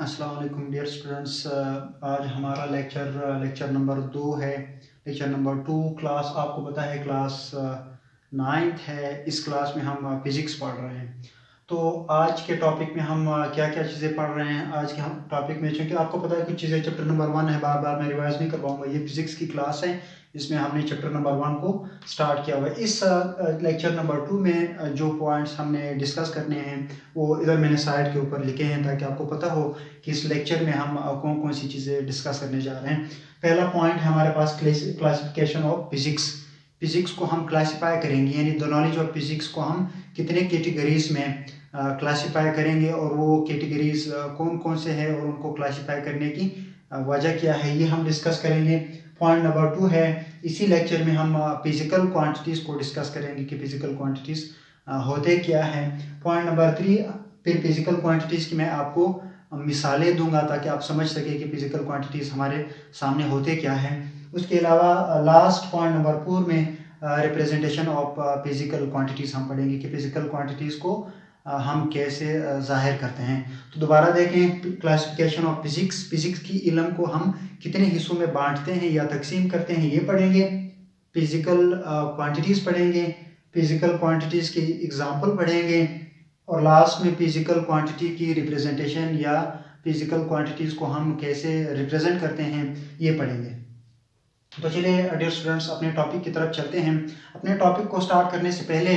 अस्सलाम वालेकुम dear students. आज हमारा लेक्चर नंबर 2 है। लेक्चर नंबर 2 क्लास आपको पता है क्लास 9th है। इस क्लास में हम फिज़िक्स पढ़ रहे हैं। तो आज के टॉपिक में हम क्या क्या चीज़ें पढ़ रहे हैं आज के हम टॉपिक में, क्योंकि आपको पता है कुछ चीज़ें चैप्टर नंबर 1 है, बार बार मैं रिवाइज नहीं करवाऊंगा। ये फिज़िक्स की क्लास है, इसमें हमने चैप्टर नंबर 1 को स्टार्ट किया हुआ है। इस लेक्चर नंबर 2 में जो पॉइंट्स हमने डिस्कस करने हैं वो इधर मैंने साइड के ऊपर लिखे हैं, ताकि आपको पता हो कि इस लेक्चर में हम कौन कौन सी चीज़ें डिस्कस करने जा रहे हैं। पहला पॉइंट है हमारे पास क्लासिफिकेशन ऑफ फिजिक्स। फिजिक्स को हम क्लासीफाई करेंगे, यानी द नॉलेज ऑफ फिजिक्स को हम कितने कैटेगरीज में क्लासीफाई करेंगे और वो कैटेगरीज कौन कौन से हैं और उनको क्लासीफाई करने की वजह क्या है, ये हम डिस्कस करेंगे। पॉइंट नंबर 2 है, इसी लेक्चर में हम फिजिकल क्वांटिटीज़ को डिस्कस करेंगे कि फिजिकल क्वांटिटीज़ होते क्या हैं। पॉइंट नंबर 3, फिर फिजिकल क्वांटिटीज़ की मैं आपको मिसालें दूंगा ताकि आप समझ सके कि फिजिकल क्वांटिटीज़ हमारे सामने होते क्या हैं। उसके अलावा लास्ट पॉइंट नंबर 4 में रिप्रेजेंटेशन ऑफ फिजिकल क्वांटिटीज़ हम पढ़ेंगे कि फिजिकल क्वांटिटीज़ को हम कैसे जाहिर करते हैं। तो दोबारा देखें, क्लासिफिकेशन ऑफ फिजिक्स, फिजिक्स की इल्म को हम कितने हिस्सों में बांटते हैं या तकसीम करते हैं, ये पढ़ेंगे। फिजिकल क्वांटिटीज़ पढ़ेंगे, फिजिकल क्वांटिटीज़ की एग्जांपल पढ़ेंगे, और लास्ट में फिजिकल क्वांटिटी की रिप्रेजेंटेशन या फिजिकल क्वांटिटीज़ को हम कैसे रिप्रेजेंट करते हैं, ये पढ़ेंगे। तो चलिए डियर स्टूडेंट्स, अपने टॉपिक की तरफ चलते हैं। अपने टॉपिक को स्टार्ट करने से पहले,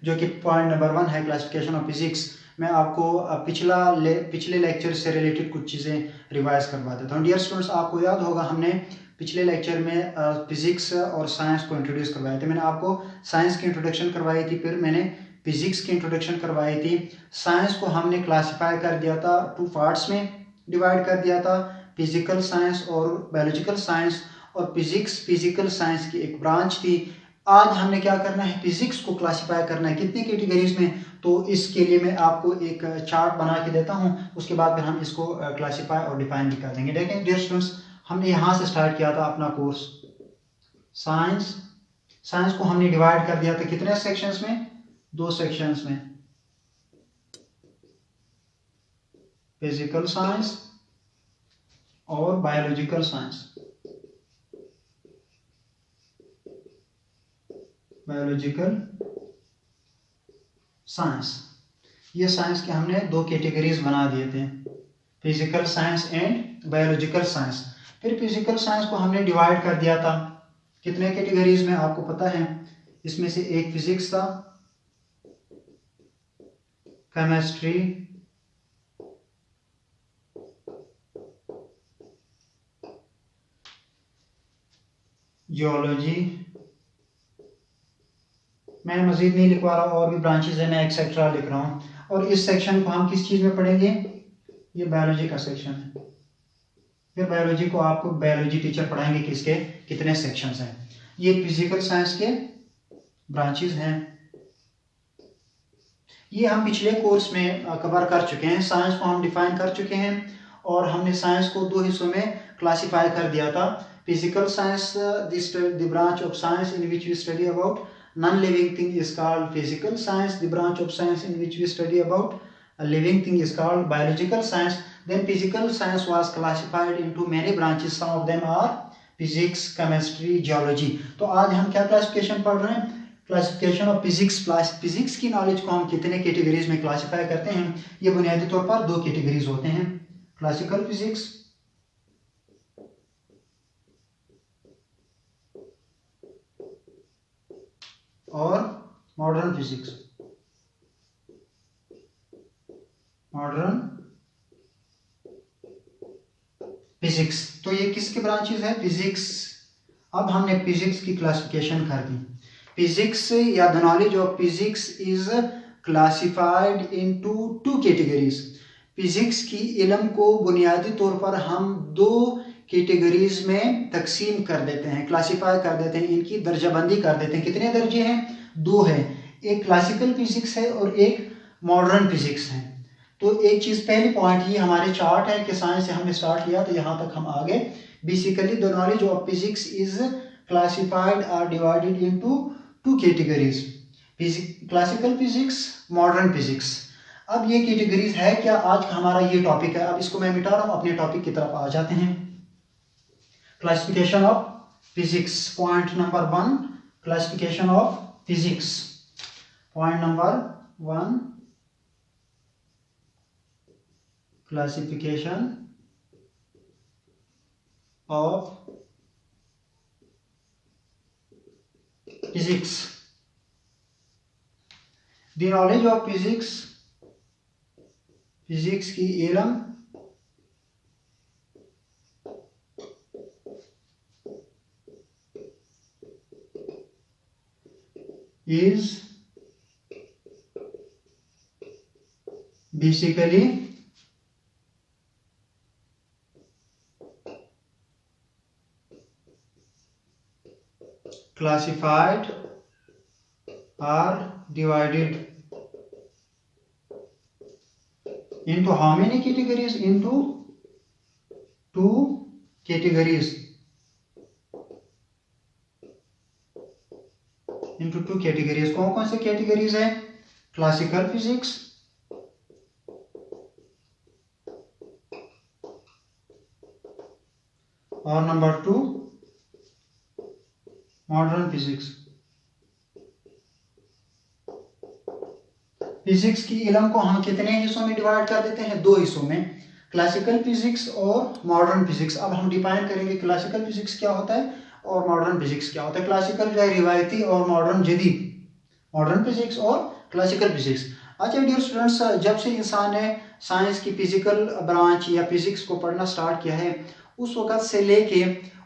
जो कि पॉइंट नंबर 1 है क्लासिफिकेशन ऑफ फिजिक्स, मैं आपको पिछले लेक्चर से रिलेटेड कुछ चीज़ें रिवाइज करवा देता हूँ। डियर स्टूडेंट्स, आपको याद होगा हमने पिछले लेक्चर में फिजिक्स और साइंस को इंट्रोड्यूस करवाए थे। मैंने आपको साइंस की इंट्रोडक्शन करवाई थी, फिर मैंने फिजिक्स की इंट्रोडक्शन करवाई थी। साइंस को हमने क्लासीफाई कर दिया था, 2 पार्ट्स में डिवाइड कर दिया था, फिजिकल साइंस और बायोलॉजिकल साइंस। और फिजिकल साइंस की एक ब्रांच थी। आज हमने क्या करना है, फिजिक्स को क्लासीफाई करना है कितनी कैटेगरीज में। तो इसके लिए मैं आपको एक चार्ट बना के देता हूं, उसके बाद फिर हम इसको क्लासीफाई और डिफाइन भी कर देंगे। देखें डियर स्टूडेंट्स, हमने यहाँ से स्टार्ट किया था अपना कोर्स साइंस। साइंस को हमने डिवाइड कर दिया था कितने सेक्शंस में, 2 सेक्शंस में, फिजिकल साइंस और बायोलॉजिकल साइंस। बायोलॉजिकल साइंस, ये साइंस के हमने 2 कैटेगरीज बना दिए थे, physical science and biological science. फिर फिजिकल साइंस को हमने डिवाइड कर दिया था कितने कैटेगरीज में, आपको पता है। इसमें से एक फिजिक्स था, केमिस्ट्री, जियोलॉजी, मैं मजीद नहीं लिखवा रहा, और भी ब्रांचेज है, मैं एक्सेट्रा लिख रहा हूँ। और इस सेक्शन को हम किस चीज़ में पढ़ेंगे, ये बायोलॉजी का सेक्शन है। फिर बायोलॉजी को आपको बायोलॉजी टीचर पढ़ाएंगे कि इसके कितने सेक्शंस हैं। ये फिजिकल साइंस के ब्रांचेज हैं। ये हम पिछले कोर्स में कवर कर चुके हैं। साइंस को हम डिफाइन कर चुके हैं और हमने साइंस को 2 हिस्सों में क्लासीफाई कर दिया था। Physical science, the branch of science in which we study about non-living thing is called physical science. The branch of science in which we study about a living thing is called biological science. Then physical science was classified into many branches. Some of them are physics, chemistry, geology. तो आज हम क्या classification पढ़ रहे हैं, classification of physics. Physics की knowledge को हम कितने कैटेगरीज में क्लासीफाई करते हैं, ये बुनियादी तौर पर 2 कैटेगरीज होते हैं, क्लासिकल फिजिक्स और मॉडर्न फिजिक्स। मॉडर्न फिजिक्स, तो ये किसके ब्रांचेस है, फिजिक्स। अब हमने फिजिक्स की क्लासिफिकेशन कर दी। फिजिक्स या the knowledge of physics is classified into 2 categories. Physics की इल्म को बुनियादी तौर पर हम 2 कैटेगरीज में तकसीम कर देते हैं, क्लासीफाई कर देते हैं, इनकी दर्जाबंदी कर देते हैं। कितने दर्जे हैं, 2 है, एक क्लासिकल फिजिक्स है और एक मॉडर्न फिजिक्स है। तो एक चीज, पहली पॉइंट ये हमारे चार्ट है कि साइंस से हमने स्टार्ट किया तो यहाँ तक हम आ गए। Basically the knowledge of physics is classified और divided into 2 categories, classical physics, modern physics. अब ये कैटेगरीज है क्या, आज का हमारा ये टॉपिक है। अब इसको मैं मिटा रहा हूँ, अपने टॉपिक की तरफ आ जाते हैं। Classification of physics, point number 1, classification of physics. Point number 1, classification of physics. The knowledge of physics, physics की इल्म is basically classified or divided into how many categories? Into 2 categories. into 2 categories. कौन कौन से categories है? Classical physics और number 2 modern physics. Physics की इल्म को हम कितने हिस्सों में डिवाइड कर देते हैं? 2 हिस्सों में, क्लासिकल फिजिक्स और मॉडर्न फिजिक्स। अब हम डिफाइन करेंगे क्लासिकल फिजिक्स क्या होता है और मॉडर्न फिजिक्स क्या होता है। क्लासिकल जो है रिवायती और मॉडर्न जदीद, मॉडर्न फिजिक्स और क्लासिकल फिजिक्स। अच्छा डियर स्टूडेंट्स, जब से इंसान ने साइंस की फिजिकल ब्रांच या फिजिक्स को पढ़ना स्टार्ट किया है, उस वक़्त से लेके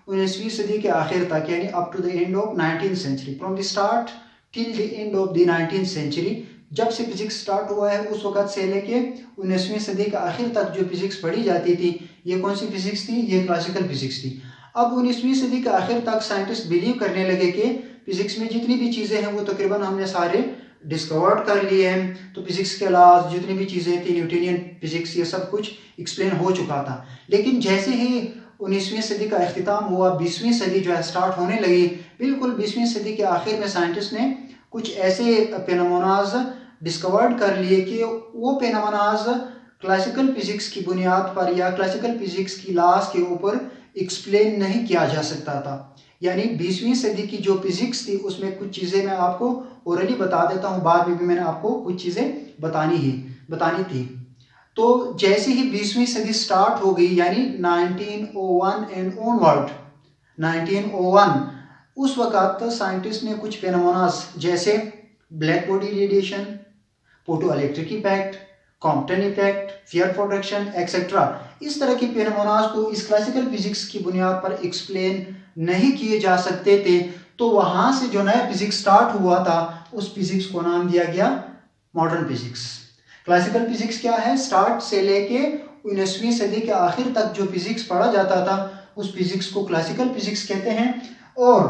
19वीं सदी के आखिर तक, यानी up to the end of 19th century, from the start till the end of the 19th century, जब से फिजिक्स स्टार्ट हुआ है उस वक़्त से लेके 19वीं सदी के आखिर तक जो फिजिक्स पढ़ी जाती थी, ये कौन सी फिजिक्स थी? ये क्लासिकल फिजिक्स थी। अब 19वीं सदी के आखिर तक साइंटिस्ट बिलीव करने लगे कि फिजिक्स में जितनी भी चीज़ें हैं वो तकरीबन हमने सारे डिस्कवर्ड कर लिए हैं। तो फिजिक्स के लॉज जितनी भी चीज़ें थी, न्यूटनियन फिजिक्स, ये सब कुछ एक्सप्लेन हो चुका था। लेकिन जैसे ही 19वीं सदी का अख्तिताम हुआ, 20वीं सदी जो है स्टार्ट होने लगी, बिल्कुल 20वीं सदी के आखिर में साइंटिस्ट ने कुछ ऐसे फेनोमेनाज डिस्कवर्ड कर लिए कि वो फेनोमेनाज क्लासिकल फिजिक्स की बुनियाद पर या क्लासिकल फिजिक्स की लॉज के ऊपर एक्सप्लेन नहीं किया जा सकता था। यानी 20वीं सदी की जो फिजिक्स थी उसमें कुछ चीज़ें मैं आपको ओरली बता देता हूँ, बाद में भी मैंने आपको कुछ चीज़ें बतानी थी। तो जैसे ही 20वीं सदी स्टार्ट हो गई, यानी 1901 एंड ऑनवर्ड, 1901, उस वक़्त साइंटिस्ट ने कुछ फेनोमेनास जैसे black body radiation, photo electric effect, Compton effect, fear production etcetera, इस तरह के फेनोमेनास को इस क्लासिकल फिजिक्स की बुनियाद पर एक्सप्लेन नहीं किए जा सकते थे। तो वहां से जो नया फिजिक्स स्टार्ट हुआ था, उस फिजिक्स को नाम दिया गया मॉडर्न फिजिक्स। क्लासिकल फिजिक्स क्या है? स्टार्ट से लेके 19वीं सदी के आखिर तक जो फिजिक्स पढ़ा जाता था, उस फिजिक्स को क्लासिकल फिजिक्स कहते हैं। और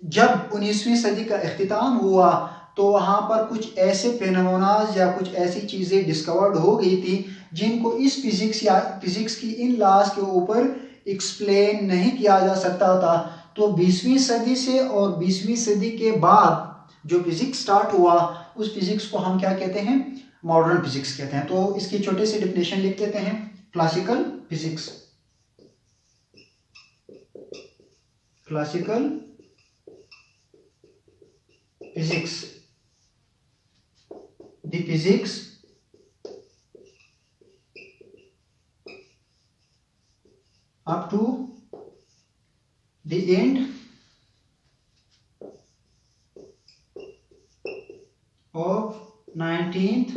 जब 19वीं सदी का इख्तिताम हुआ तो वहाँ पर कुछ ऐसे फेनोमेनास या कुछ ऐसी चीज़ें डिस्कवर्ड हो गई थी जिनको इस फिजिक्स या फिजिक्स की इन लॉज के ऊपर एक्सप्लेन नहीं किया जा सकता था। तो 20वीं सदी से और 20वीं सदी के बाद जो फिजिक्स स्टार्ट हुआ, उस फिजिक्स को हम क्या कहते हैं? मॉडर्न फिजिक्स कहते हैं। तो इसकी छोटे से डेफिनेशन लिख देते हैं। Classical physics, classical physics, the physics up to the end of 19th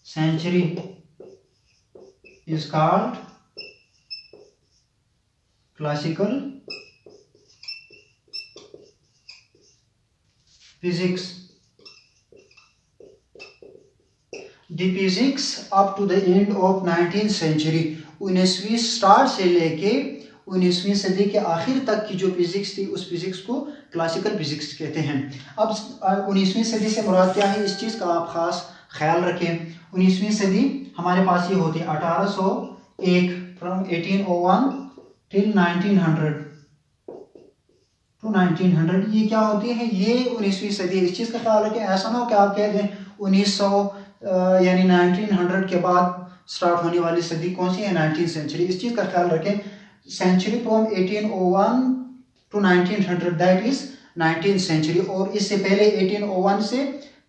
century is called classical physics. The physics up to the end of 19th century, 19वीं स्टार्ट से लेके 19वीं सदी के आखिर तक की जो फिजिक्स थी, उस फिजिक्स को क्लासिकल फिजिक्स कहते हैं। अब 19वीं सदी से मुराद क्या है, इस चीज़ का आप खास ख्याल रखें। 19वीं सदी हमारे पास ये होती है 1801, फ्रॉम 1801 टिल 1900, टू 1900, ये क्या होती है, ये 19वीं सदी। इस चीज़ का ख्याल रखें, ऐसा ना हो कि आप कह दें 1900 यानी 1900 के बाद स्टार्ट होने वाली सदी कौन सी है, 19th सेंचुरी। इस चीज़ का ख्याल रखें, century from 1801 to 1900 that is 19th century. और इससे पहले 1801 से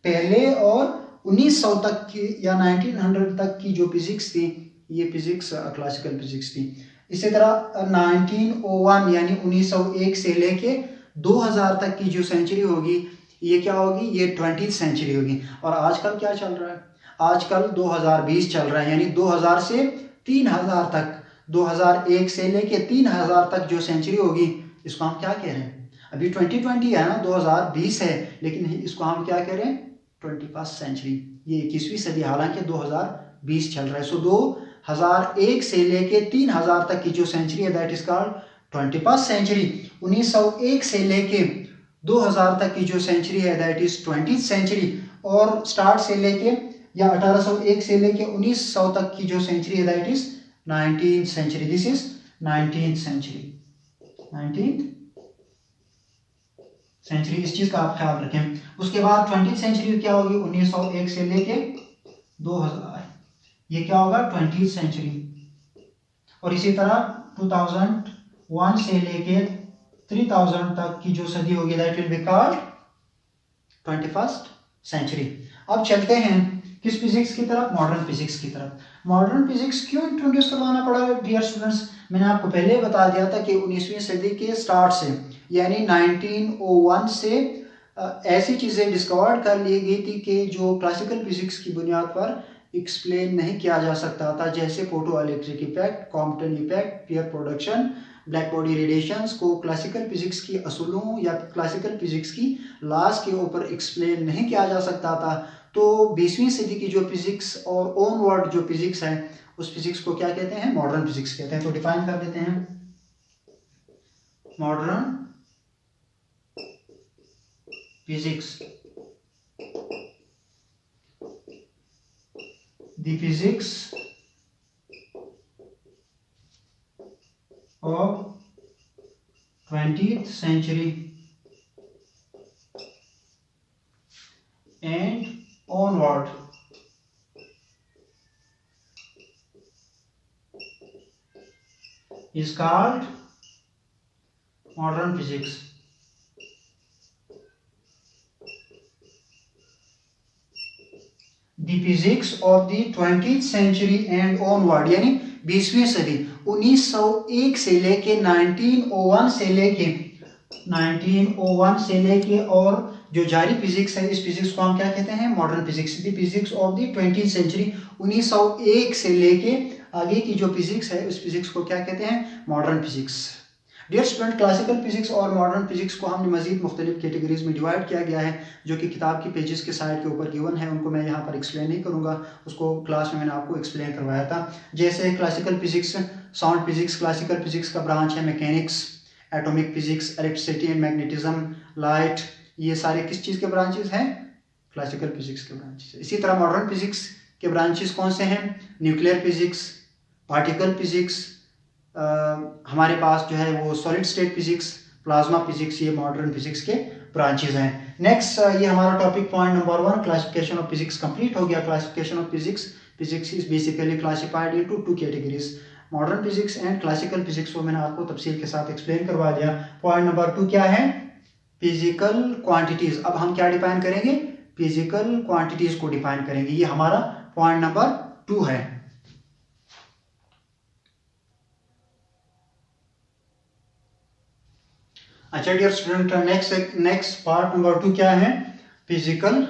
पहले और 1900 तक की या 1900 तक की जो फिजिक्स थी, ये फिजिक्स क्लासिकल फिजिक्स थी। इसी तरह 1901 यानी 1901 से लेके 2000 तक की जो सेंचुरी होगी, ये क्या होगी, ये 20th सेंचुरी होगी। और आजकल क्या चल रहा है, आजकल 2020 चल रहा है, यानी 2000 से 3000 तक, 2001 से लेके 3000 तक जो सेंचुरी होगी, इसको हम क्या कह रहे हैं, अभी 2020 है ना, 2020 है, लेकिन इसको हम क्या कह रहे हैं, 21st सेंचुरी, ये 21वीं सदी, हालांकि 2020 चल रहा है। सो 2001 से लेके 3000 तक की जो सेंचुरी है that is called 21st century. 1901 से लेके 2000 तक की जो सेंचुरी है दैट इज 20th सेंचुरी। और स्टार्ट से लेके या 1801 से लेके 1900 तक की जो सेंचुरी है that is 19th century. This is 19th century, 19th century. इस चीज का आप ख्याल रखें। उसके बाद 20th सेंचुरी क्या होगी, 1901 से लेके 2000, ये क्या होगा, 20th सेंचुरी। और इसी तरह 2001 से लेके 3000 तक की जो सदी होगी that will be called 21st century. अब चलते हैं किस फिजिक्स की तरफ, मॉडर्न फिजिक्स की तरफ। मॉडर्न फिजिक्स क्यों इंट्रोड्यूस करवाना पड़ा डियर स्टूडेंट्स, मैंने आपको पहले बता दिया था कि 19वीं सदी के स्टार्ट से यानी 1901 से ऐसी चीज़ें डिस्कवर कर ली गई थी कि जो क्लासिकल फिजिक्स की बुनियाद पर एक्सप्लेन नहीं किया जा सकता था, जैसे photo electric effect, Compton effect, pair production, black body radiations को क्लासिकल फिजिक्स की असूलों या क्लासिकल फिजिक्स की लॉज के ऊपर एक्सप्लेन नहीं किया जा सकता था। तो 20वीं सदी की जो फिजिक्स और ऑनवर्ड जो फिजिक्स है, उस फिजिक्स को क्या कहते हैं, मॉडर्न फिजिक्स कहते हैं। तो डिफाइन कर देते हैं, modern physics, the physics of 20th century and onward is called modern physics. The physics of the 20th century and onward यानी 20वीं सदी, 1901 से लेके 1901 से लेके और जो जारी फिजिक्स है, इस फिजिक्स को हम क्या कहते हैं, modern physics. The physics of the 20th century, 1901 से लेके आगे की जो फिजिक्स है, उस फिजिक्स को क्या कहते हैं, modern physics. Dear student, classical physics और मॉडर्न फिजिक्स को हमने मजीद मुख्तलिफ कैटेगरीज में डिवाइड किया गया है, जो कि किताब की पेजेस के साइड के ऊपर गिवन है। उनको मैं यहाँ पर एक्सप्लेन नहीं करूँगा, उसको क्लास में मैंने आपको एक्सप्लेन करवाया था। जैसे classical physics, sound physics, classical physics का ब्रांच है mechanics, atomic physics, electricity and magnetism, light, ये सारे किस चीज़ के ब्रांचेस हैं, क्लासिकल फिजिक्स के ब्रांचेस। इसी तरह मॉडर्न फिजिक्स के ब्रांचेस कौन से हैं, न्यूक्लियर फिजिक्स, पार्टिकल फिजिक्स, हमारे पास जो है वो solid state physics, plasma physics, ये मॉडर्न फिजिक्स के ब्रांचेस हैं। नेक्स्ट ये हमारा topic point number 1 classification of physics complete हो गया। Classification of physics, physics is basically classified into 2 categories, modern physics and classical physics, को मैंने आपको तफसील के साथ एक्सप्लेन करवा दिया। पॉइंट नंबर 2 क्या है, फिजिकल क्वांटिटीज। अब हम क्या डिफाइन करेंगे, फिजिकल क्वांटिटीज को डिफाइन करेंगे, ये हमारा पॉइंट नंबर 2 है। अच्छा dear student, next part number 2 क्या है, फिजिकल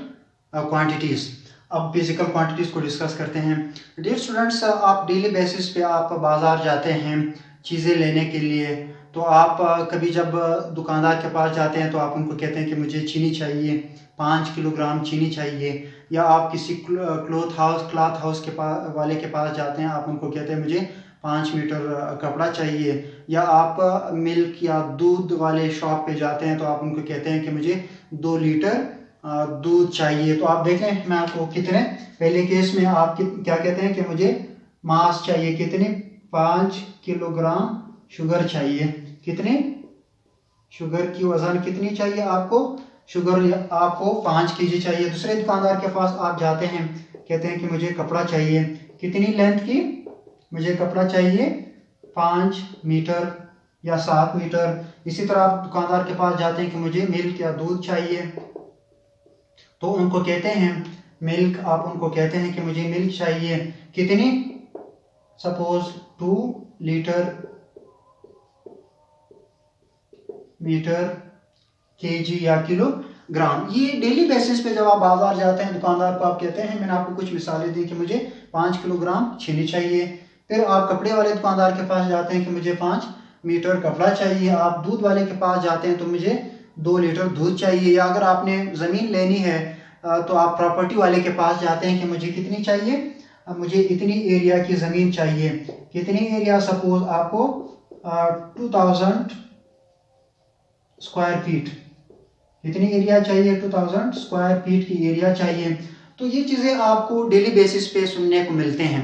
क्वांटिटीज। अब फिजिकल क्वांटिटीज को डिस्कस करते हैं। डियर स्टूडेंट्स, आप डेली बेसिस पे आप बाजार जाते हैं चीज़ें लेने के लिए, तो आप कभी जब दुकानदार के पास जाते हैं तो आप उनको कहते हैं कि मुझे चीनी चाहिए, 5 किलोग्राम चीनी चाहिए। या आप किसी क्लॉथ हाउस के पास वाले के पास जाते हैं, आप उनको कहते हैं मुझे 5 मीटर कपड़ा चाहिए। या आप मिल्क या दूध वाले शॉप पे जाते हैं तो आप उनको कहते हैं कि मुझे 2 लीटर दूध चाहिए। तो आप देखें, मैं आपको कितने, पहले केस में आप क्या कहते हैं कि मुझे मास चाहिए, कितने, 5 किलोग्राम शुगर चाहिए, कितने, शुगर की वजन कितनी चाहिए आपको? शुगर आपको 5 kg चाहिए। दूसरे दुकानदार के पास आप जाते हैं, कहते हैं कि मुझे कपड़ा चाहिए, कितनी लेंथ की? मुझे कपड़ा चाहिए 5 मीटर या 7 मीटर। इसी तरह आप दुकानदार के पास जाते हैं कि मुझे मिल्क या दूध चाहिए, तो उनको कहते हैं मिल्क, आप उनको कहते हैं कि मुझे मिल्क चाहिए कितनी? सपोज 2 लीटर मीटर केजी या किलोग्राम। ये डेली बेसिस पे जब आप बाजार जाते हैं, दुकानदार को आप कहते हैं, मैंने आपको कुछ मिसालें दी कि मुझे 5 किलोग्राम चीनी चाहिए। फिर आप कपड़े वाले दुकानदार के पास जाते हैं कि मुझे 5 मीटर कपड़ा चाहिए। आप दूध वाले के पास जाते हैं तो मुझे 2 लीटर दूध चाहिए। या अगर आपने ज़मीन लेनी है तो आप प्रॉपर्टी वाले के पास जाते हैं कि मुझे कितनी चाहिए? मुझे इतनी एरिया की ज़मीन चाहिए। कितनी एरिया? सपोज आपको 2000 स्क्वायर फीट। कितनी एरिया चाहिए? 2000 स्क्वायर फीट की एरिया चाहिए। तो ये चीज़ें आपको डेली बेसिस पे सुनने को मिलते हैं।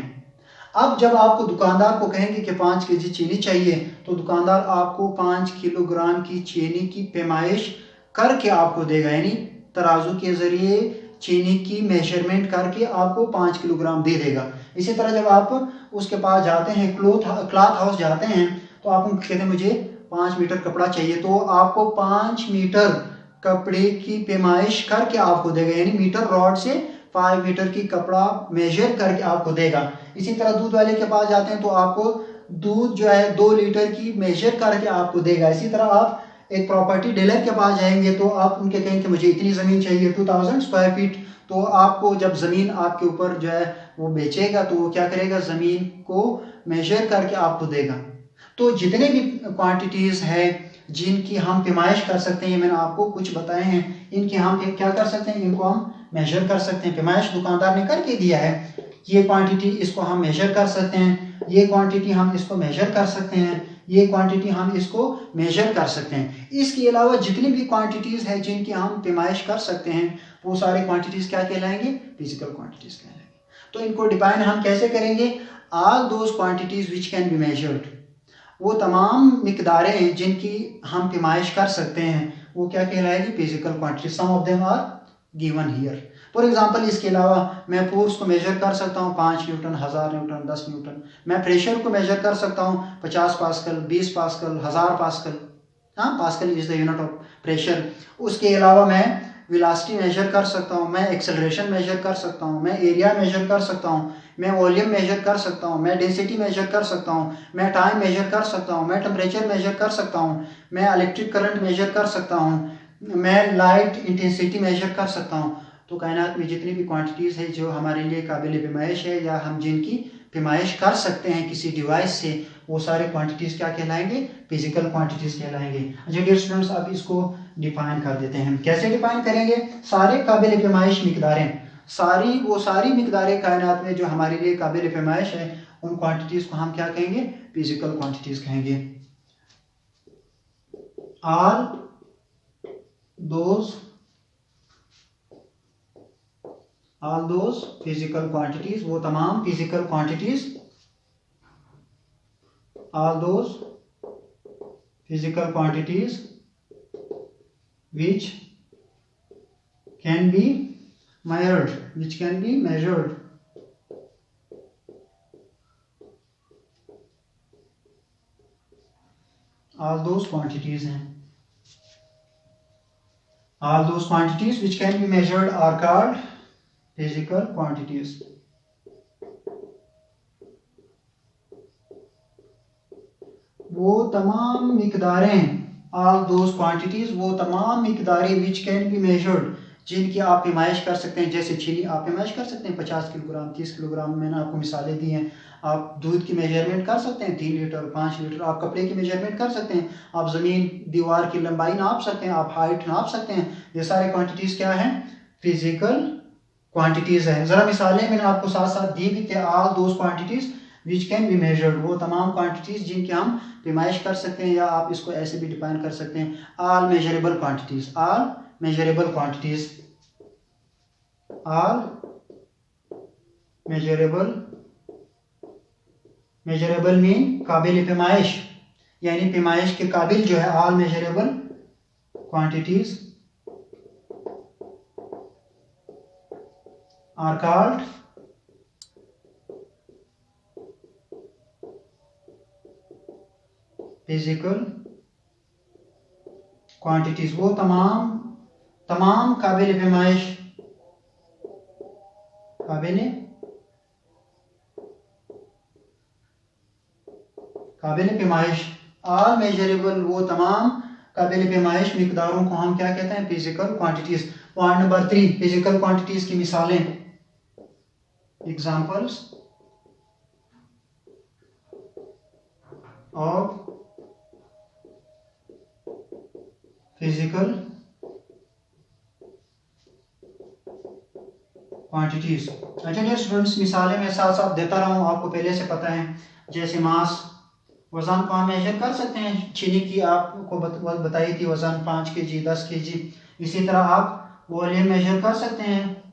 अब जब आपको दुकानदार को कहेंगे कि 5 kg चीनी चाहिए, तो दुकानदार आपको 5 किलोग्राम की चीनी की पैमाइश करके आपको देगा, यानी तराजू के ज़रिए चीनी की मेजरमेंट करके आपको 5 किलोग्राम दे देगा। इसी तरह जब आप उसके पास जाते हैं, क्लॉथ हाउस जाते हैं, तो आप उनको कहते हैं मुझे 5 मीटर कपड़ा चाहिए, तो आपको 5 मीटर कपड़े की पैमाइश करके आपको देगा, यानी मीटर रॉड से 5 मीटर की कपड़ा मेजर करके आपको देगा। इसी तरह दूध वाले के पास जाते हैं तो आपको दूध जो है 2 लीटर की मेजर करके आपको देगा। इसी तरह आप एक प्रॉपर्टी डीलर के पास जाएंगे तो आप उनके कहेंगे कि मुझे इतनी ज़मीन चाहिए 2000 स्क्वायर फीट, तो आपको जब ज़मीन आपके ऊपर जो है वो बेचेगा तो वो क्या करेगा? ज़मीन को मेजर करके आपको देगा। तो जितने भी क्वांटिटीज़ है जिनकी हम पैमाइश कर सकते हैं, मैंने आपको कुछ बताए हैं, इनकी हम क्या कर सकते हैं? इनको हम मेजर कर सकते हैं। पैमाइश दुकानदार ने करके दिया है, ये क्वांटिटी इसको हम मेजर कर सकते हैं, ये क्वांटिटी हम इसको मेजर कर सकते हैं, ये क्वांटिटी हम इसको मेजर कर सकते हैं। इसके अलावा जितनी भी क्वांटिटीज़ है जिनकी हम पैमाइश कर सकते हैं, वो सारी क्वांटिटीज़ क्या कहलाएंगे? फिजिकल क्वांटिटीज़ कहलाएंगे। तो इनको डिफाइन हम कैसे करेंगे? All those quantities which can be measured, वो तमाम मिकदारें हैं जिनकी हम पैमाइश कर सकते हैं, वो क्या कहलाएगी? Physical quantity. Some of them are given here. For example, इसके अलावा मैं फोर्स को मेजर कर सकता हूँ 5 न्यूटन, 1000 न्यूटन, 10 न्यूटन। मैं प्रेशर को मेजर कर सकता हूँ 50 पास्कल, 20 पास्कल, 1000 पास्कल। हाँ, pascal is the unit of pressure. उसके अलावा मैं वेलोसिटी मेजर कर सकता हूँ, मैं एक्सेलरेशन मेजर कर सकता हूँ, मैं एरिया मेजर कर सकता हूँ, मैं वॉल्यूम मेजर कर सकता हूँ, मैं डेंसिटी मेजर कर सकता हूँ, मैं टाइम मेजर कर सकता हूँ, मैं टेम्परेचर मेजर कर सकता हूँ, मैं इलेक्ट्रिक करंट मेजर कर सकता हूँ, मैं लाइट इंटेंसिटी मेजर कर सकता हूँ। तो कायनात में जितनी भी क्वांटिटीज़ है जो हमारे लिए काबिल पैमाइश है या हम जिनकी पैमाइश कर सकते हैं किसी डिवाइस से, वो सारे क्वांटिटीज़ क्या कहलाएंगे? फिजिकल क्वांटिटीज़ कहलाएंगे। अच्छा डियर स्टूडेंट्स, अब इसको डिफाइन कर देते हैं। कैसे डिफाइन करेंगे? सारे काबिल पैमाइश मिकदारें, सारी मिकदारें कायनात में जो हमारे लिए काबिल पैमाइश है, उन क्वांटिटीज़ को हम क्या कहेंगे? फिजिकल क्वांटिटीज़ कहेंगे। ऑल दोज फिजिकल क्वांटिटीज, वो तमाम physical quantities, all those physical quantities which can be measured, all those quantities हैं, all those quantities which can be measured are called physical quantities. वो तमाम मिकदारें, all those quantities, वो तमाम मिकदारें which can be measured, जिनकी आप पैमाइश कर सकते हैं। जैसे चीनी आप पैमाइश कर सकते हैं 50 किलोग्राम, 30 किलोग्राम, मैंने आपको मिसालें दी हैं। आप दूध की मेजरमेंट कर सकते हैं 3 लीटर, 5 लीटर। आप कपड़े की मेजरमेंट कर सकते हैं, आप ज़मीन दीवार की लंबाई नाप सकते हैं, आप हाइट नाप सकते हैं। ये सारे क्वांटिटीज़ क्या हैं? फिजिकल क्वांटिटीज़ हैं। ज़रा मिसालें मैंने आपको साथ साथ दी भी कि all those quantities which can be measured, वो तमाम क्वांटिटीज़ जिनकी हम पैमाइश कर सकते हैं, या आप इसको ऐसे भी डिफाइन कर सकते हैं, all measurable quantities, all measurable quantities, all measurable mean काबिल पैमाइश, यानी पैमाइश के काबिल जो है, all measurable quantities are called physical quantities। वो तमाम काबिल पैमाइश ऑल मेजरेबल, वो तमाम काबिल पैमाइश मिकदारों को हम क्या कहते हैं? Physical quantities. Point number 3, physical quantities की मिसालें, एग्जांपल्स ऑफ फिजिकल क्वांटिटीज। अच्छा डियर स्टूडेंट्स, मिसालें मैं साथ साथ देता रहा हूँ, आपको पहले से पता है। जैसे मास, वजन को हम मेजर कर सकते हैं। चीनी की आपको बताई थी वजन 5 kg 10 kg। इसी तरह आप वॉल्यूम मेजर कर सकते हैं,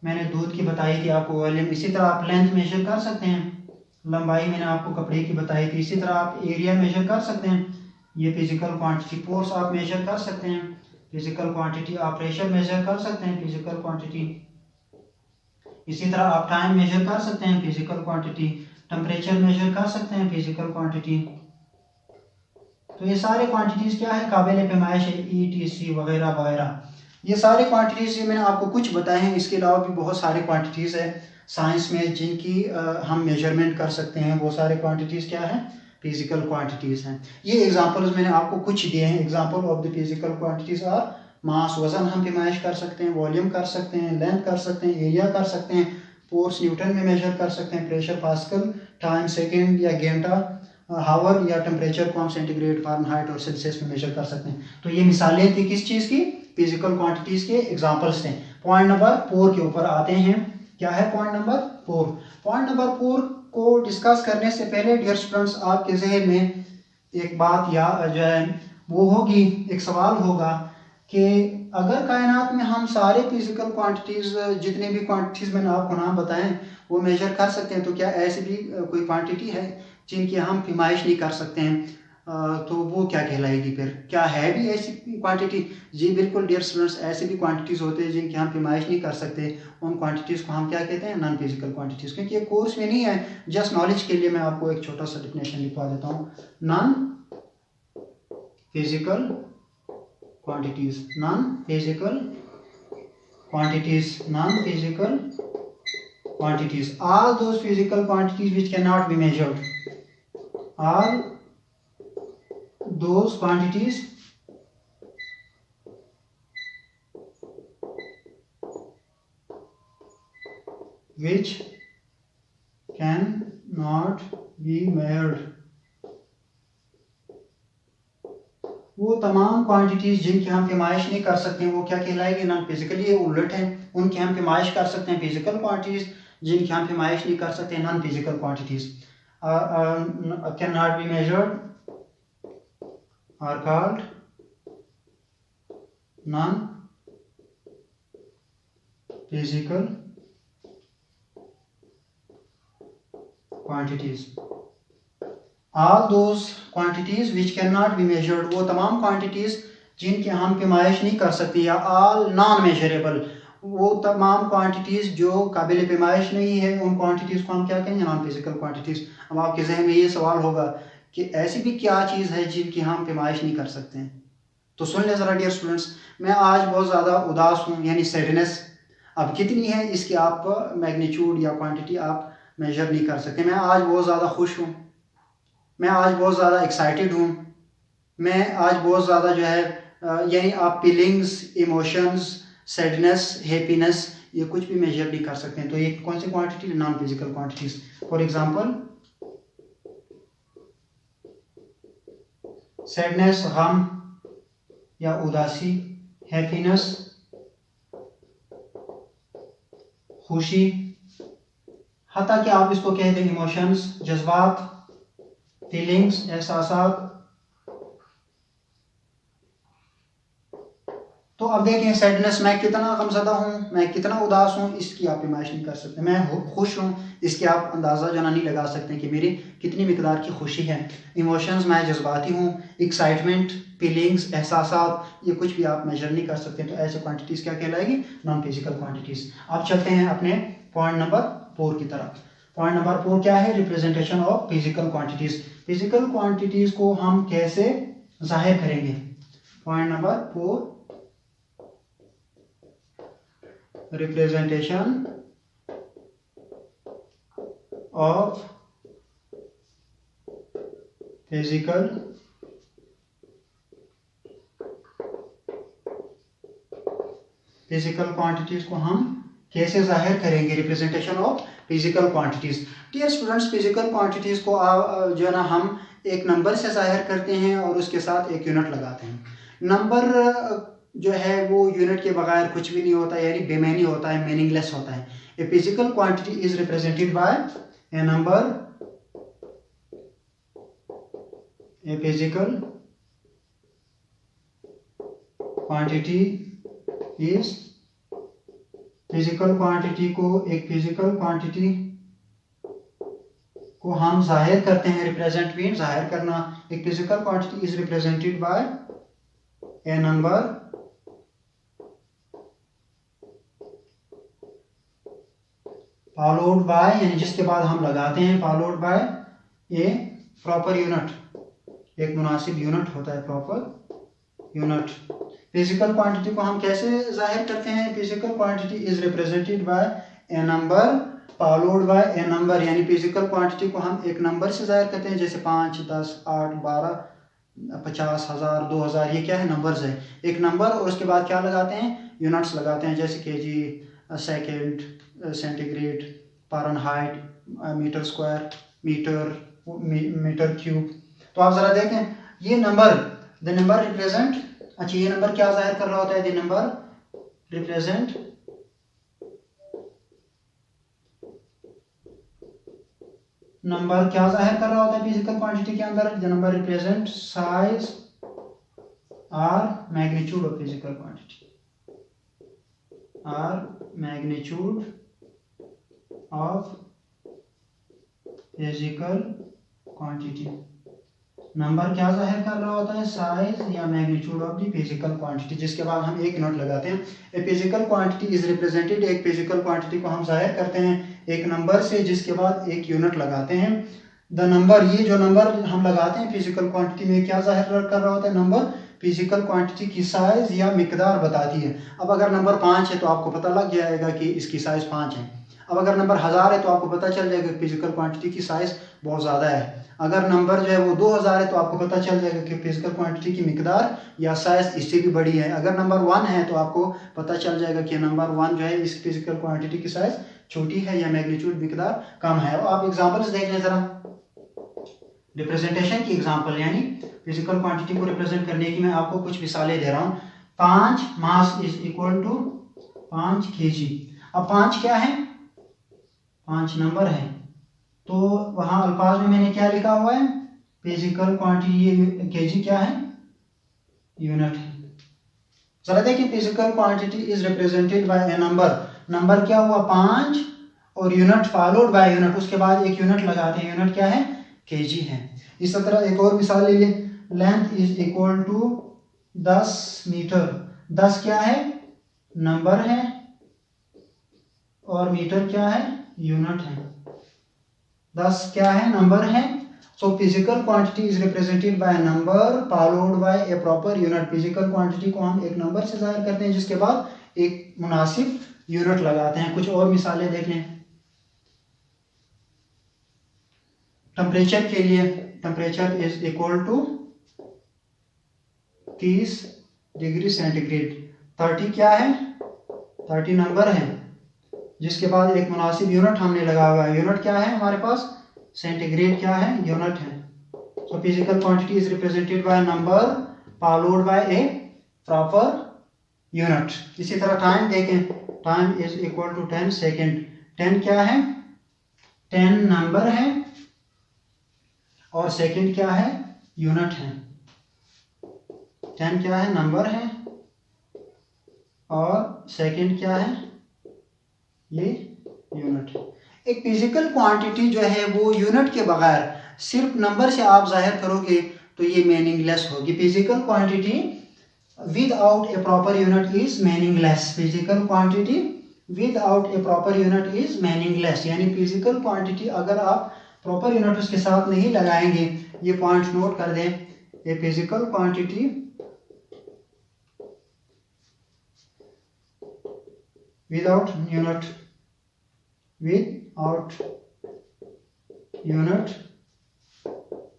मैंने दूध की बताई थी आपको वॉल्यूम। इसी तरह आप लेंथ मेजर कर सकते हैं, लंबाई मैंने आपको कपड़े की बताई थी। इसी तरह आप एरिया मेजर कर सकते हैं, ये फिजिकल क्वांटिटी। फोर्स आप मेजर कर सकते हैं, फिजिकल क्वांटिटी। आप प्रेशर मेजर कर सकते हैं, फिजिकल क्वांटिटी। इसी तरह आप टाइम मेजर कर सकते हैं, फिजिकल क्वांटिटी। टेम्परेचर मेजर कर सकते हैं, फिजिकल क्वांटिटी। तो ये सारे क्वांटिटीज क्या है? काबिल पैमाइश है, ETC वगैरह वगैरह। ये सारे क्वांटिटीज मैंने आपको कुछ बताए हैं, इसके अलावा भी बहुत सारे क्वांटिटीज है साइंस में जिनकी हम मेजरमेंट कर सकते हैं। वो सारे क्वांटिटीज क्या है? फिजिकल क्वांटिटीज हैं। ये एग्जांपल्स मैंने आपको कुछ दिए हैं। Example of the physical quantities are mass, वजन हम पैमाइश कर सकते हैं, वॉल्यूम कर सकते हैं, लेंथ कर सकते हैं, एरिया कर सकते हैं, फोर्स न्यूटन में मेजर कर सकते हैं, प्रेशर पास्कल, टाइम सेकंड या घंटा, हावर, या टेम्परेचर को हम सेंटीग्रेड, फारेनहाइट और सेल्सियस में मेजर कर सकते हैं। तो ये मिसालें थी किस चीज़ की? फिजिकल क्वांटिटीज के एग्जांपल्स थे। पॉइंट नंबर 4 के ऊपर आते हैं। क्या है पॉइंट नंबर 4? पॉइंट नंबर 4 को डिस्कस करने से पहले डियर स्टूडेंट्स, आपके जहन में एक बात या जो है वो होगी, एक सवाल होगा कि अगर कायनात में हम सारे फिजिकल क्वांटिटीज, जितने भी क्वांटिटीज मैंने आपको नाम बताएं, वो मेजर कर सकते हैं, तो क्या ऐसी भी कोई क्वांटिटी है जिनकी हम पैमाइश नहीं कर सकते हैं? तो वो क्या कहलाएगी फिर? क्या है भी ऐसी क्वांटिटी? जी बिल्कुल डियर स्टूडेंट्स, ऐसी भी क्वांटिटीज़ होते हैं जिनकी हम पैमाइश नहीं कर सकते। उन क्वांटिटीज़ को हम क्या कहते हैं? Non physical quantities. क्योंकि ये कोर्स में नहीं है, जस्ट नॉलेज के लिए मैं आपको एक छोटा सा डिफिनेशन लिखवा देता हूँ। Non physical quantities, non-physical quantities, non-physical quantities, all those physical quantities which cannot be measured, all those quantities which cannot be measured, वो तमाम क्वांटिटीज जिनकी हम पैमाइश नहीं कर सकते हैं वो क्या कहलाएगी? Non physical. ये उलट है, उनकी हम पैमाइश कर सकते हैं फिजिकल क्वांटिटीज, जिनकी हम पैमाइश नहीं कर सकते non physical quantities. Can not be measured are called non physical quantities. All those quantities which cannot be measured, वो तमाम क्वांटिटीज जिनकी हम पैमाइश नहीं कर सकती, या all non measurable, वो तमाम क्वांटिटीज जो काबिल पैमाइश नहीं है, उन क्वांटिटीज को हम क्या कहेंगे? Non physical quantities. अब आपके जहन में ये सवाल होगा कि ऐसी भी क्या चीज़ है जिनकी हम पैमाइश नहीं कर सकते हैं? तो सुन ले ज़रा डियर स्टूडेंट्स, मैं आज बहुत ज़्यादा उदास हूँ, यानी सैडनेस। अब कितनी है इसकी आप मैग्नीट्यूड या क्वांटिटी आप मेजर नहीं कर सकते। मैं आज बहुत ज़्यादा खुश हूँ, मैं आज बहुत ज़्यादा एक्साइटेड हूँ, मैं आज बहुत ज़्यादा जो है यानी आप फीलिंग्स, इमोशंस, सैडनेस, हैप्पीनेस, ये कुछ भी मेजर नहीं कर सकते हैं। तो ये कौन सी quantity? Non physical quantities. For example sadness, गम या उदासी, हैप्पीनेस, खुशी, हत्ता कि आप इसको कहते हैं इमोशंस, जज्बात, फीलिंग्स, एहसासात, तो अब देखें सैडनेस, मैं कितना गमज़दा हूँ, मैं कितना उदास हूँ, इसकी आप इमेजिन नहीं कर सकते। मैं खुश हूँ, इसके आप अंदाज़ा जो नहीं लगा सकते कि मेरी कितनी मिकदार की खुशी है। इमोशंस, मैं जज्बाती हूँ। एक्साइटमेंट, फीलिंग्स, एहसासात, ये कुछ भी आप मेजर नहीं कर सकते। तो ऐसे क्वांटिटीज़ क्या कहलाएगी? Non physical quantities. अब चलते हैं अपने पॉइंट नंबर 4 की तरफ। पॉइंट नंबर 4 क्या है? Representation of physical quantities. Physical quantities को हम कैसे जाहिर करेंगे? Point number 4, representation of physical quantities को हम कैसे जाहिर करेंगे? Representation of physical quantities. Dear students, physical quantities को जो है ना हम एक नंबर से जाहिर करते हैं और उसके साथ एक यूनिट लगाते हैं। नंबर जो है वो यूनिट के बगैर कुछ भी नहीं होता, यानी बेमैनी होता है, मीनिंगलेस होता है। A physical quantity is represented bye A number. A physical quantity is, physical quantity को, एक फिजिकल क्वांटिटी को हम जाहिर करते हैं। रिप्रेजेंट मीन जाहिर करना। एक physical quantity is represented bye A number followed bye, यानी जिसके बाद हम लगाते हैं, followed by a proper unit. एक मुनासिब यूनिट होता है प्रॉपर यूनिट। फिजिकल क्वांटिटी को हम कैसे जाहिर करते हैं? Physical quantity is represented bye A number followed by A number, यानी फिजिकल क्वांटिटी को हम एक नंबर से जाहिर करते हैं, जैसे 5, 10, 8, 12, 50, 1000, 2000, ये क्या है? नंबर्स है। एक नंबर और उसके बाद क्या लगाते हैं? यूनिट्स लगाते हैं, जैसे kg, second, centigrade, Fahrenheit, metre square, metre cube. तो आप जरा देखें ये नंबर, द नंबर रिप्रेजेंट, अच्छा ये नंबर क्या जाहिर कर रहा होता है? द नंबर रिप्रेजेंट नंबर क्या जाहिर कर रहा होता है फिजिकल क्वांटिटी के अंदर? द नंबर रिप्रेजेंट साइज और मैग्नीट्यूड ऑफ फिजिकल क्वांटिटी, और magnitude of physical quantity. Number क्या जाहिर कर रहा होता है? साइज या magnitude of the physical quantity, जिसके बाद हम एक यूनिट लगाते हैं। A physical quantity is represented, एक फिजिकल क्वांटिटी को हम जाहिर करते हैं एक नंबर से, जिसके बाद एक यूनिट लगाते हैं। द नंबर, ये जो नंबर हम लगाते हैं फिजिकल क्वांटिटी में, क्या जाहिर कर रहा होता है? नंबर फिजिकल क्वांटिटी की साइज या मिकदार बताती है। अब अगर नंबर 5 है तो आपको पता लग जाएगा कि इसकी साइज 5 है। अब अगर नंबर 1000 है तो आपको पता चल जाएगा कि फिजिकल क्वांटिटी की साइज बहुत ज़्यादा है। अगर नंबर जो है वो 2000 है तो आपको पता चल जाएगा कि फिजिकल क्वांटिटी की मिकदार या साइज इससे भी बड़ी है। अगर नंबर 1 है तो आपको पता चल जाएगा कि नंबर 1 जो है इस फिजिकल क्वांटिटी की साइज छोटी है या मैग्नीट्यूड मिकदार कम है। और आप एग्जांपल्स देख लें जरा, रिप्रेजेंटेशन की एग्जांपल, यानी फिजिकल क्वांटिटी को रिप्रेजेंट करने की मैं आपको कुछ मिसालें दे रहा हूँ। 5 mass is equal to 5 kg। अब 5 क्या है? 5 नंबर है, तो वहां अल्फाज में मैंने क्या लिखा हुआ है? Physical quantity. ये केजी क्या है? यूनिट है। जरा देखिए, physical quantity is represented bye A number. Number क्या हुआ? 5 और यूनिट फॉलोड बाय यूनिट, उसके बाद एक यूनिट लगाते हैं। यूनिट क्या है? केजी है। इस तरह एक और मिसाल ले लिए, length is equal to 10 metre. 10 क्या है? नंबर है, और मीटर क्या है? यूनिट है। 10 क्या है? नंबर है। So physical quantity is represented by number followed by a proper unit. Physical quantity को हम एक नंबर से जाहिर करते हैं, जिसके बाद एक मुनासिब यूनिट लगाते हैं। कुछ और मिसालें देख लें। टेम्परेचर के लिए, temperature is equal to 30 degree centigrade. 30 क्या है? 30 नंबर है, जिसके बाद एक मुनासिब यूनिट हमने लगा हुआ है। यूनिट क्या है हमारे पास? सेंटीग्रेड क्या है? यूनिट है। So physical quantity is represented by number followed by a proper unit. इसी तरह टाइम देखें, time is equal to 10 second. 10 क्या है? 10 नंबर है, और सेकेंड क्या है? यूनिट है। 10 क्या है? नंबर है, और सेकंड क्या है, ये यूनिट। एक फिजिकल क्वांटिटी जो है वो यूनिट के बगैर सिर्फ नंबर से आप जाहिर करोगे तो ये मीनिंगलेस होगी। Physical quantity without A proper unit is meaningless. Physical quantity without A proper unit is meaningless, यानी फिजिकल क्वांटिटी अगर आप प्रॉपर यूनिट उसके साथ नहीं लगाएंगे, ये पॉइंट नोट कर दें, a physical quantity without unit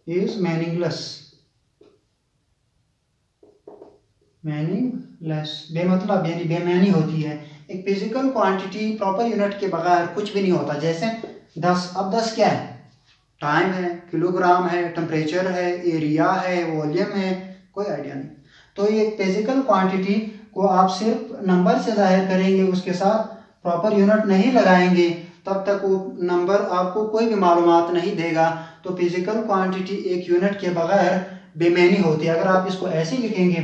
is meaningless। बेमतलब यानी बेमानी होती है। एक फिजिकल क्वांटिटी प्रॉपर यूनिट के बगैर कुछ भी नहीं होता। जैसे 10, अब 10 क्या है, टाइम है, किलोग्राम है, टेम्परेचर है, एरिया है, वॉल्यूम है, कोई आइडिया नहीं। तो ये फिजिकल क्वांटिटी को आप सिर्फ नंबर से जाहिर करेंगे, उसके साथ प्रॉपर यूनिट नहीं लगाएंगे, तब तक वो नंबर आपको कोई भी मालूमात नहीं देगा। तो फिजिकल क्वांटिटी एक यूनिट के बगैर बेमानी होती है। अगर आप इसको ऐसे लिखेंगे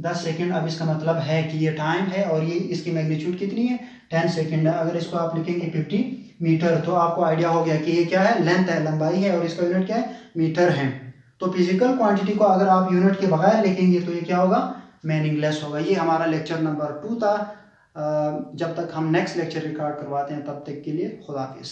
10 सेकंड, अब इसका मतलब है कि ये टाइम है और ये इसकी मैग्नीट्यूड कितनी है, 10 सेकंड है। अगर इसको आप लिखेंगे 50 मीटर, तो आपको आइडिया हो गया कि ये क्या है, लेंथ है, लंबाई है, और इसका यूनिट क्या है, मीटर है। तो फिजिकल क्वांटिटी को अगर आप यूनिट के बगैर लिखेंगे तो ये क्या होगा, मीनिंगलेस होगा। ये हमारा लेक्चर नंबर 2 था। जब तक हम नेक्स्ट लेक्चर रिकॉर्ड करवाते हैं तब तक के लिए खुदा हाफिज़।